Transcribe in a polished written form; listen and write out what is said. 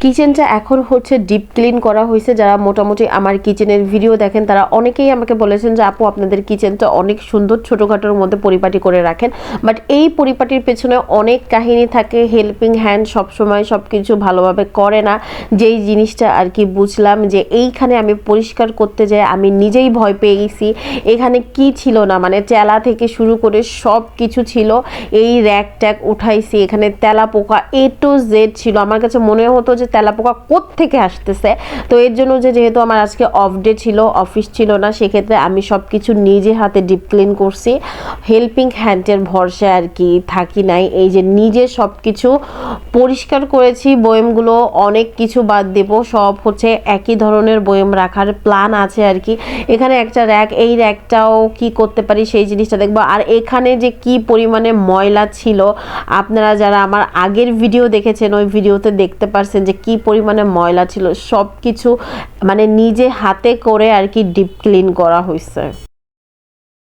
কিচেনটা এখন হচ্ছে ডিপ ক্লিন করা হয়েছে। যারা মোটামুটি আমার কিচেনের ভিডিও দেখেন তারা অনেকেই আমাকে বলেছেন যে আপু আপনাদের কিচেনটা অনেক সুন্দর, ছোটোখাটোর মধ্যে পরিপাটি করে রাখেন, বাট এই পরিপাটির পেছনে অনেক কাহিনী থাকে। হেল্পিং হ্যান্ড সবসময় সব কিছু ভালোভাবে করে না, যেই জিনিসটা আর কি বুঝলাম যে এইখানে আমি পরিষ্কার করতে যাই আমি নিজেই ভয় পেয়ে গেছি। এখানে কি ছিল না, মানে চেলা থেকে শুরু করে সব কিছু ছিল। এই র্যাক ট্যাক উঠাইছি, এখানে তেলা পোকা A to Z ছিল। আমার কাছে মনে হতো যে তেলাপোকা কোত্থেকে আসতেছে। তো এর জন্য যেহেতু আমার আজকে অফ ডে ছিল, অফিস ছিল না, সেক্ষেত্রে আমি সব কিছু নিজে হাতে ডিপ ক্লিন করছি। হেল্পিং হ্যান্ডের ভরসায় আর কি থাকি নাই। এই যে নিজে সব কিছু পরিষ্কার করেছি। বয়মগুলো অনেক কিছু বাদ দেব, সব হচ্ছে একই ধরনের বয়ম রাখার প্ল্যান আছে আর কি। এখানে একটা র্যাক, এই র্যাকটাও কি করতে পারি সেই জিনিসটা দেখবো। আর এখানে যে কি পরিমাণে ময়লা ছিল, আপনারা যারা আমার আগের ভিডিও দেখেছেন ওই ভিডিওতে দেখতে পারছেন যে কি পরিমাণে ময়লা ছিল। সব কিছু মানে নিজে হাতে করে আর কি ডিপ ক্লিন করা হয়েছে।